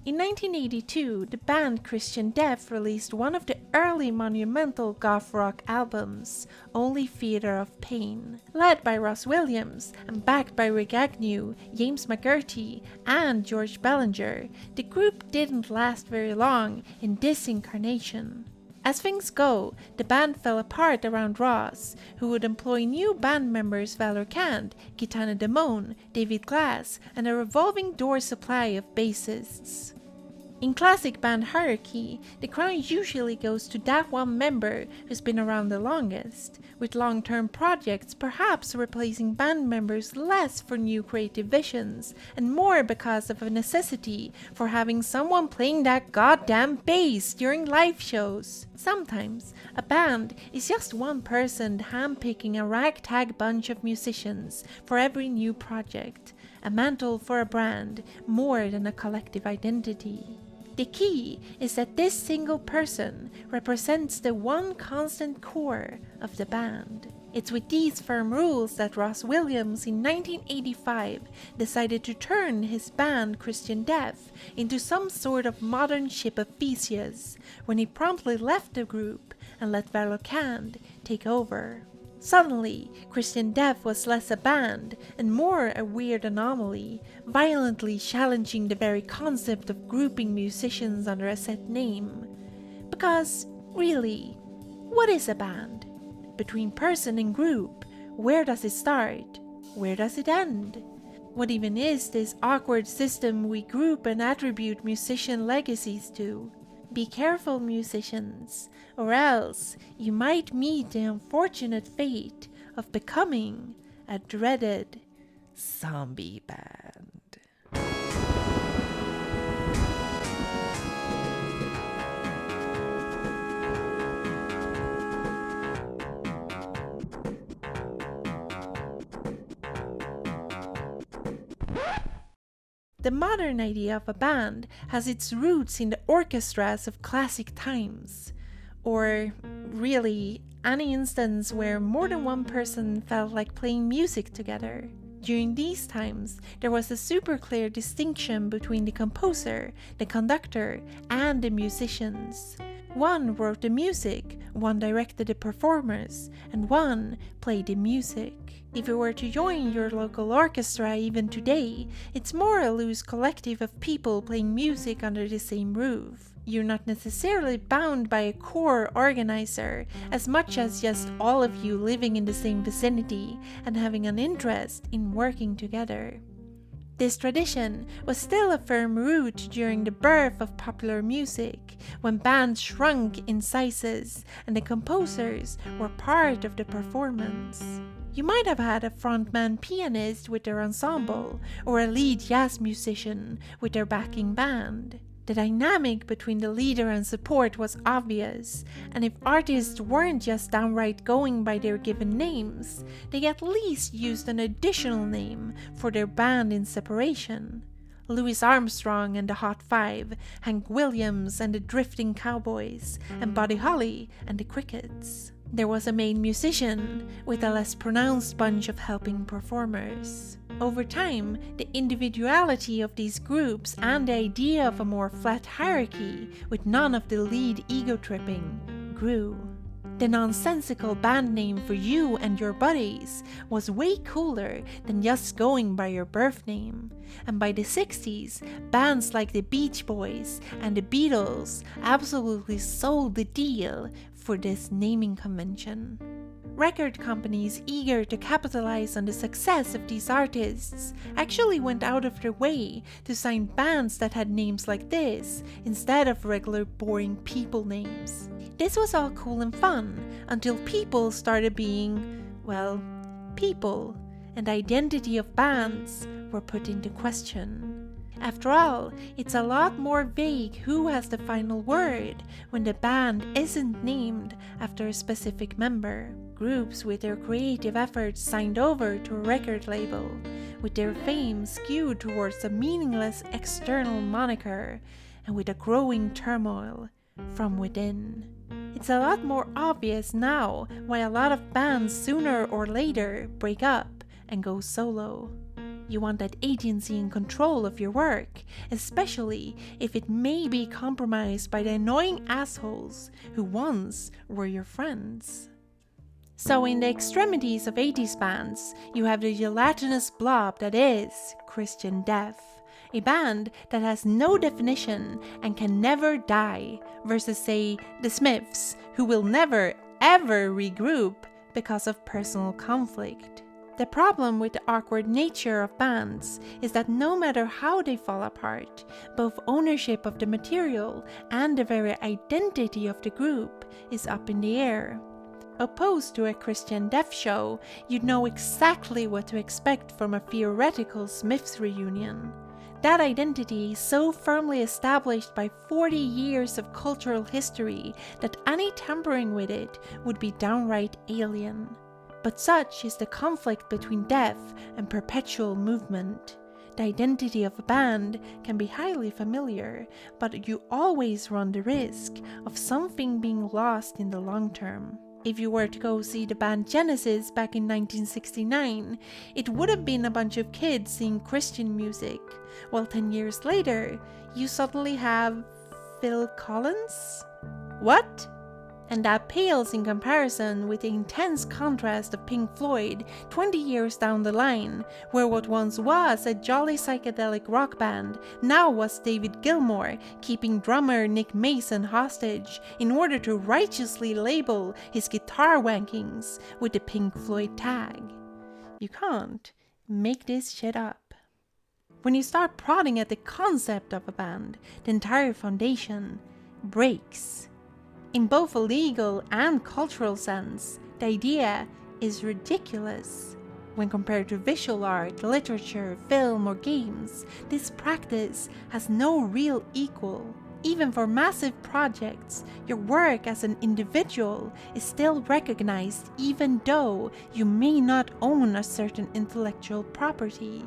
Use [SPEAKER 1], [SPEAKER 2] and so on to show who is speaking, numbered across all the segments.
[SPEAKER 1] In 1982, the band Christian Death released one of the early monumental goth rock albums, Only Theater of Pain. Led by Ross Williams and backed by Rick Agnew, James McGurty, and George Bellinger, the group didn't last very long in this incarnation. As things go, the band fell apart around Ross, who would employ new band members Valor Kant, Kitana Damone, David Glass, and a revolving door supply of bassists. In classic band hierarchy, the crown usually goes to that one member who's been around the longest, with long-term projects perhaps replacing band members less for new creative visions, and more because of a necessity for having someone playing that goddamn bass during live shows. Sometimes, a band is just one person handpicking a ragtag bunch of musicians for every new project, a mantle for a brand more than a collective identity. The key is that this single person represents the one constant core of the band. It's with these firm rules that Ross Williams in 1985 decided to turn his band Christian Death into some sort of modern ship of Theseus when he promptly left the group and let Valor Kant take over. Suddenly, Christian Death was less a band and more a weird anomaly, violently challenging the very concept of grouping musicians under a set name. Because, really, what is a band? Between person and group, where does it start? Where does it end? What even is this awkward system we group and attribute musician legacies to? Be careful, musicians, or else you might meet the unfortunate fate of becoming a dreaded zombie band. The modern idea of a band has its roots in the orchestras of classic times, or really any instance where more than one person felt like playing music together. During these times, there was a super clear distinction between the composer, the conductor, and the musicians. One wrote the music, one directed the performers, and one played the music. If you were to join your local orchestra even today, it's more a loose collective of people playing music under the same roof. You're not necessarily bound by a core organizer, as much as just all of you living in the same vicinity and having an interest in working together. This tradition was still a firm root during the birth of popular music, when bands shrunk in sizes and the composers were part of the performance. You might have had a frontman pianist with their ensemble, or a lead jazz musician with their backing band. The dynamic between the leader and support was obvious, and if artists weren't just downright going by their given names, they at least used an additional name for their band in separation. Louis Armstrong and the Hot Five, Hank Williams and the Drifting Cowboys, and Buddy Holly and the Crickets. There was a main musician, with a less pronounced bunch of helping performers. Over time, the individuality of these groups and the idea of a more flat hierarchy, with none of the lead ego-tripping, grew. The nonsensical band name for you and your buddies was way cooler than just going by your birth name. And by the 60s, bands like the Beach Boys and the Beatles absolutely sold the deal for this naming convention. Record companies eager to capitalize on the success of these artists actually went out of their way to sign bands that had names like this instead of regular boring people names. This was all cool and fun until people started being, well, people, and the identity of bands were put into question. After all, it's a lot more vague who has the final word when the band isn't named after a specific member. Groups with their creative efforts signed over to a record label, with their fame skewed towards a meaningless external moniker, and with a growing turmoil from within. It's a lot more obvious now why a lot of bands sooner or later break up and go solo. You want that agency and control of your work, especially if it may be compromised by the annoying assholes who once were your friends. So in the extremities of 80s bands, you have the gelatinous blob that is Christian Death, a band that has no definition and can never die, versus say the Smiths, who will never ever regroup because of personal conflict. The problem with the awkward nature of bands is that no matter how they fall apart, both ownership of the material and the very identity of the group is up in the air. Opposed to a Christian Death show, you'd know exactly what to expect from a theoretical Smiths reunion. That identity is so firmly established by 40 years of cultural history that any tampering with it would be downright alien. But such is the conflict between death and perpetual movement. The identity of a band can be highly familiar, but you always run the risk of something being lost in the long term. If you were to go see the band Genesis back in 1969, it would have been a bunch of kids singing Christian music, while 10 years later, you suddenly have Phil Collins? What? And that pales in comparison with the intense contrast of Pink Floyd 20 years down the line, where what once was a jolly psychedelic rock band now was David Gilmour keeping drummer Nick Mason hostage in order to righteously label his guitar wankings with the Pink Floyd tag. You can't make this shit up. When you start prodding at the concept of a band, the entire foundation breaks. In both a legal and cultural sense, the idea is ridiculous. When compared to visual art, literature, film, or games, this practice has no real equal. Even for massive projects, your work as an individual is still recognized even though you may not own a certain intellectual property.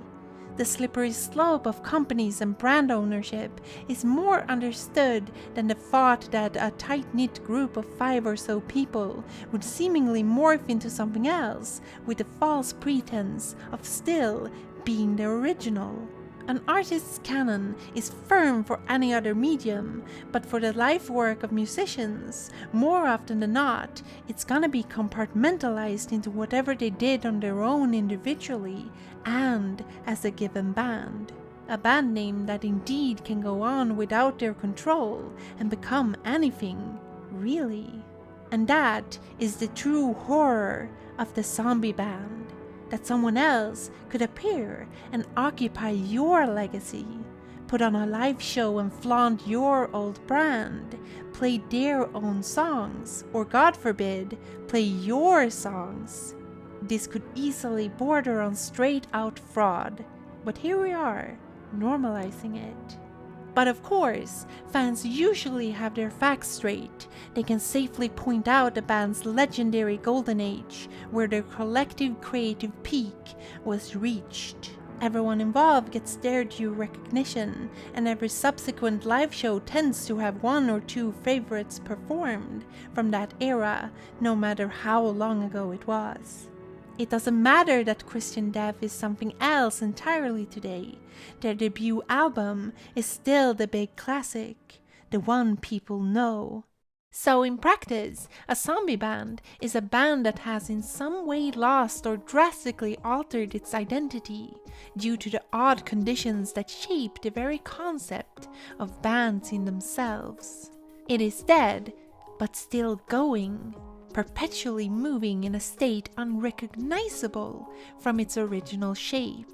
[SPEAKER 1] The slippery slope of companies and brand ownership is more understood than the thought that a tight-knit group of 5 or so people would seemingly morph into something else with the false pretense of still being the original. An artist's canon is firm for any other medium, but for the life work of musicians, more often than not, it's gonna be compartmentalized into whatever they did on their own individually and as a given band. A band name that indeed can go on without their control and become anything, really. And that is the true horror of the zombie band. That someone else could appear and occupy your legacy, put on a live show and flaunt your old brand, play their own songs, or God forbid, play your songs. This could easily border on straight out fraud, but here we are, normalizing it. But of course, fans usually have their facts straight. They can safely point out the band's legendary golden age, where their collective creative peak was reached. Everyone involved gets their due recognition, and every subsequent live show tends to have 1 or 2 favorites performed from that era, no matter how long ago it was. It doesn't matter that Christian Death is something else entirely today. Their debut album is still the big classic, the one people know. So in practice, a zombie band is a band that has in some way lost or drastically altered its identity due to the odd conditions that shape the very concept of bands in themselves. It is dead, but still going, perpetually moving in a state unrecognizable from its original shape.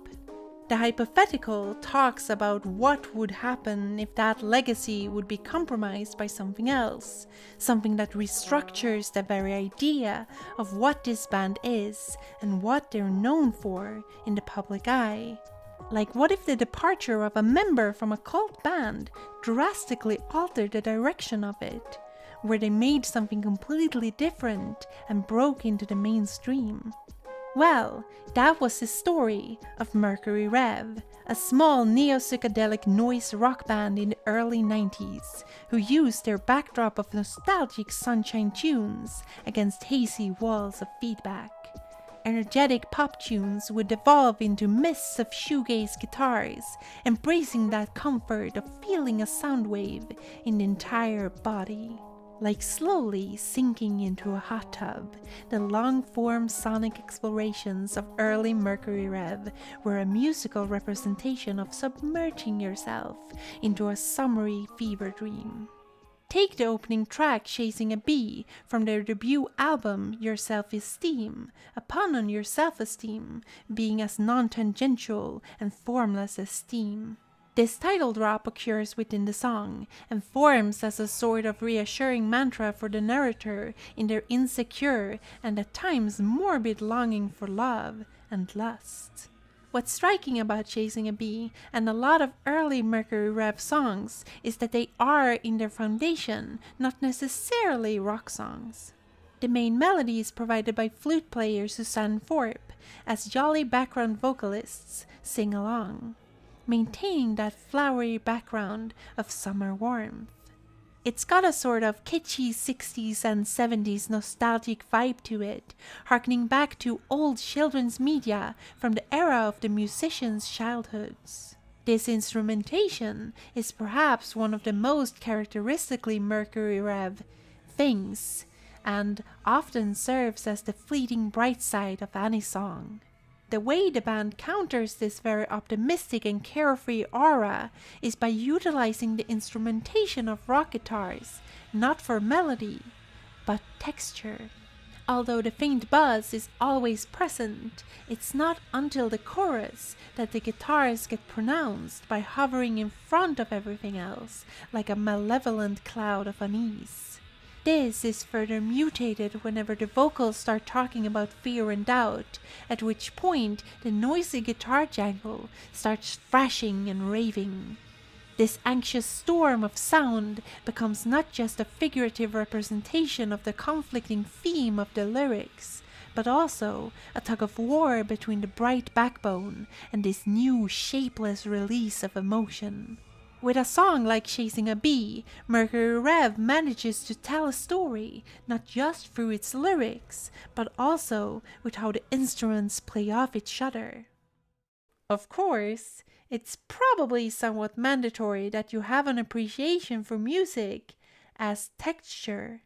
[SPEAKER 1] The hypothetical talks about what would happen if that legacy would be compromised by something else, something that restructures the very idea of what this band is and what they're known for in the public eye. Like, what if the departure of a member from a cult band drastically altered the direction of it, where they made something completely different and broke into the mainstream? Well, that was the story of Mercury Rev, a small neo-psychedelic noise rock band in the early 90s, who used their backdrop of nostalgic sunshine tunes against hazy walls of feedback. energetic pop tunes would evolve into mists of shoegaze guitars, embracing that comfort of feeling a sound wave in the entire body. Like slowly sinking into a hot tub, the long-form sonic explorations of early Mercury Rev were a musical representation of submerging yourself into a summery fever dream. Take the opening track Chasing a Bee from their debut album Your Self-Esteem, a pun on your self-esteem being as non-tangential and formless as steam. This title drop occurs within the song and forms as a sort of reassuring mantra for the narrator in their insecure and at times morbid longing for love and lust. What's striking about Chasing a Bee and a lot of early Mercury Rev songs is that they are, in their foundation, not necessarily rock songs. The main melody is provided by flute player Suzanne Thorpe, as jolly background vocalists sing along, maintaining that flowery background of summer warmth. It's got a sort of kitschy 60s and 70s nostalgic vibe to it, harkening back to old children's media from the era of the musicians' childhoods. This instrumentation is perhaps one of the most characteristically Mercury Rev things, and often serves as the fleeting bright side of any song. The way the band counters this very optimistic and carefree aura is by utilizing the instrumentation of rock guitars, not for melody, but texture. Although the faint buzz is always present, it's not until the chorus that the guitars get pronounced by hovering in front of everything else, like a malevolent cloud of unease. This is further mutated whenever the vocals start talking about fear and doubt, at which point the noisy guitar jangle starts thrashing and raving. This anxious storm of sound becomes not just a figurative representation of the conflicting theme of the lyrics, but also a tug-of-war between the bright backbone and this new shapeless release of emotion. With a song like Chasing a Bee, Mercury Rev manages to tell a story, not just through its lyrics, but also with how the instruments play off each other. Of course, it's probably somewhat mandatory that you have an appreciation for music as texture.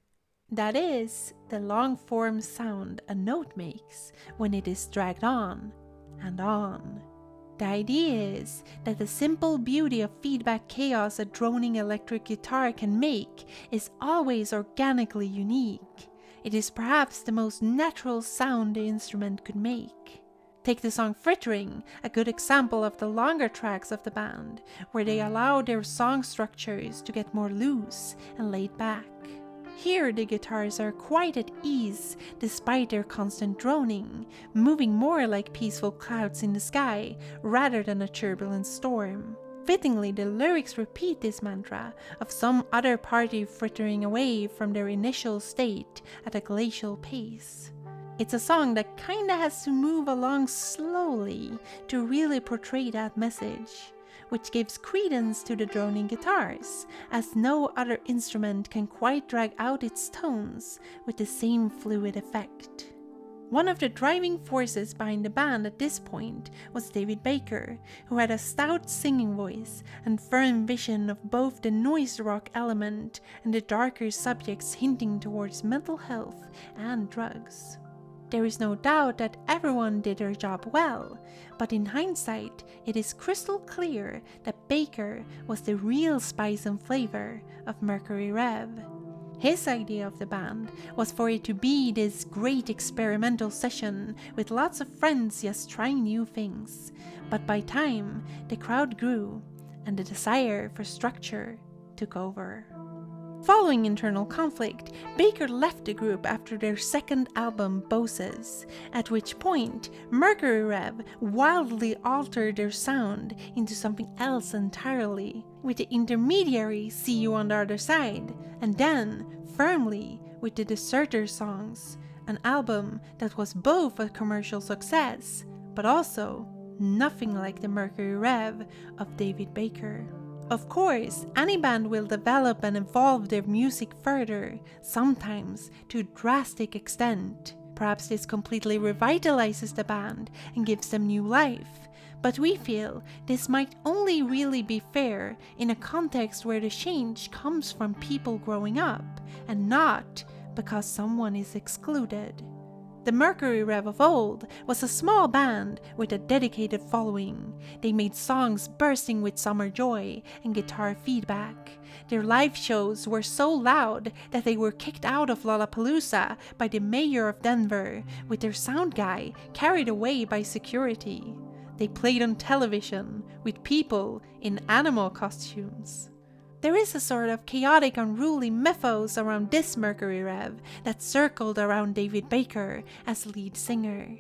[SPEAKER 1] That is, the long-form sound a note makes when it is dragged on and on. The idea is that the simple beauty of feedback chaos a droning electric guitar can make is always organically unique. It is perhaps the most natural sound the instrument could make. Take the song Frittering, a good example of the longer tracks of the band, where they allow their song structures to get more loose and laid back. Here the guitars are quite at ease despite their constant droning, moving more like peaceful clouds in the sky rather than a turbulent storm. Fittingly, the lyrics repeat this mantra of some other party frittering away from their initial state at a glacial pace. It's a song that kinda has to move along slowly to really portray that message, which gives credence to the droning guitars, as no other instrument can quite drag out its tones with the same fluid effect. One of the driving forces behind the band at this point was David Baker, who had a stout singing voice and firm vision of both the noise rock element and the darker subjects hinting towards mental health and drugs. There is no doubt that everyone did their job well, but in hindsight, it is crystal clear that Baker was the real spice and flavor of Mercury Rev. His idea of the band was for it to be this great experimental session with lots of friends just trying new things, but by time, the crowd grew and the desire for structure took over. Following internal conflict, Baker left the group after their second album, Boses, at which point Mercury Rev wildly altered their sound into something else entirely, with the intermediary See You on the Other Side, and then, firmly, with the Deserter songs, an album that was both a commercial success, but also nothing like the Mercury Rev of David Baker. Of course, any band will develop and evolve their music further, sometimes to a drastic extent, Perhaps this completely revitalizes the band and gives them new life. But we feel this might only really be fair in a context where the change comes from people growing up and not because someone is excluded. The Mercury Rev of old was a small band with a dedicated following. They made songs bursting with summer joy and guitar feedback. Their live shows were so loud that they were kicked out of Lollapalooza by the mayor of Denver, with their sound guy carried away by security. They played on television with people in animal costumes. There is a sort of chaotic, unruly mythos around this Mercury Rev that circled around David Baker as lead singer.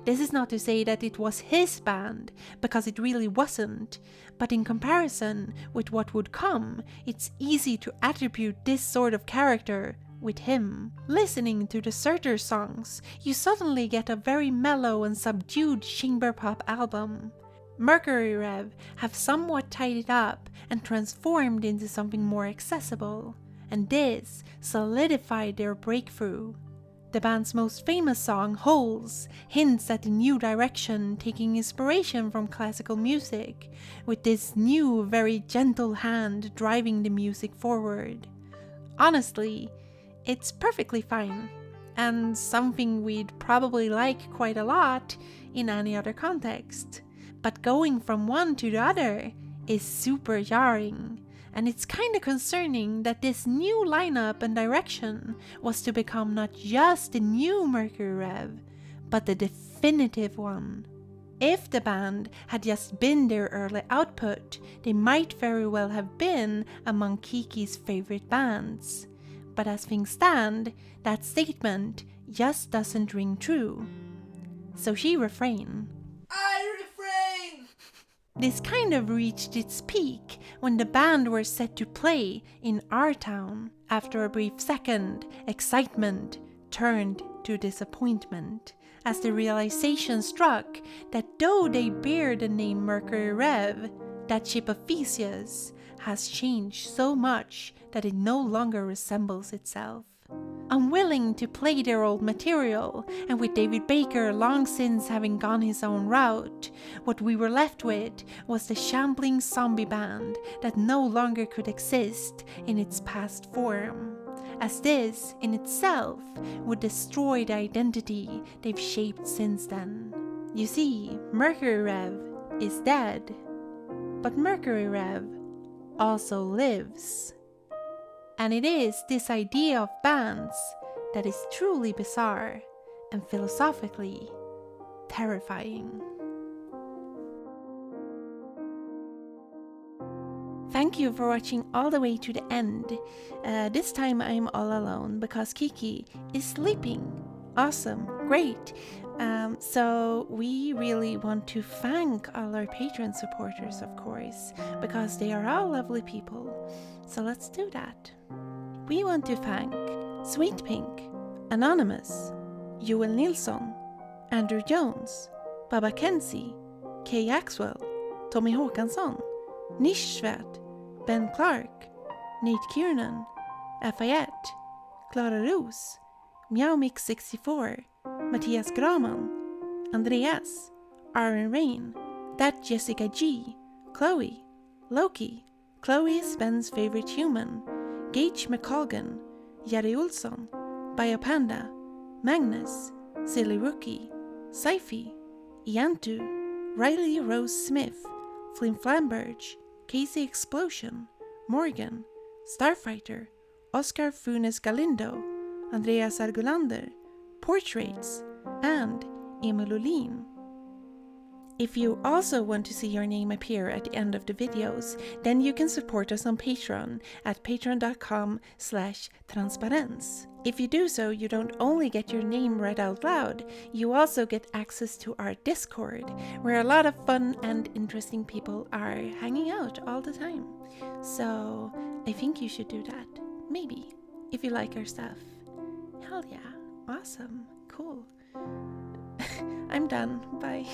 [SPEAKER 1] This is not to say that it was his band, because it really wasn't, but in comparison with what would come, it's easy to attribute this sort of character with him. Listening to the Surtur songs, you suddenly get a very mellow and subdued chamber pop album. Mercury Rev have somewhat tidied up and transformed into something more accessible, and this solidified their breakthrough. The band's most famous song, Holes, hints at a new direction, taking inspiration from classical music, with this new, very gentle hand driving the music forward. Honestly, it's perfectly fine, and something we'd probably like quite a lot in any other context. But going from one to the other is super jarring, and it's kinda concerning that this new lineup and direction was to become not just the new Mercury Rev, but the definitive one. If the band had just been their early output, they might very well have been among Kiki's favorite bands. But as things stand, that statement just doesn't ring true. So she refrained. This kind of reached its peak when the band were set to play in our town. After a brief second, excitement turned to disappointment as the realization struck that though they bear the name Mercury Rev, that ship of Theseus has changed so much that it no longer resembles itself. Unwilling to play their old material, and with David Baker long since having gone his own route, what we were left with was the shambling zombie band that no longer could exist in its past form, as this in itself would destroy the identity they've shaped since then. You see, Mercury Rev is dead, but Mercury Rev also lives. And it is this idea of bands that is truly bizarre and philosophically terrifying. Thank you for watching all the way to the end. This time I'm all alone because Kiki is sleeping. Awesome, great. So we really want to thank all our Patreon supporters, of course, because they are all lovely people. So let's do that. We want to thank Sweet Pink, Anonymous, Joel Nilsson, Andrew Jones, Baba Kenzie, Kay Axwell, Tommy Håkansson, Nishsvärd, Ben Clark, Nate Kiernan, Afayette, Clara Roos, MeowMix64, Mattias Graman, Andreas, Aaron Rain, That Jessica G, Chloe, Loki, Chloe is Ben's favorite human, Gage McColgan, Jerry Olsson, Biopanda, Magnus, Silly Rookie, Saifi, Iantu, Riley Rose Smith, Flim Flamberge, Casey Explosion, Morgan, Starfighter, Oscar Funes Galindo, Andreas Argulander, Portraits, and Emil Olin. If you also want to see your name appear at the end of the videos, then you can support us on Patreon at patreon.com/transparens. If you do so, you don't only get your name read out loud, you also get access to our Discord, where a lot of fun and interesting people are hanging out all the time. So I think you should do that. Maybe, if you like our stuff. Hell yeah, awesome, cool. I'm done, bye.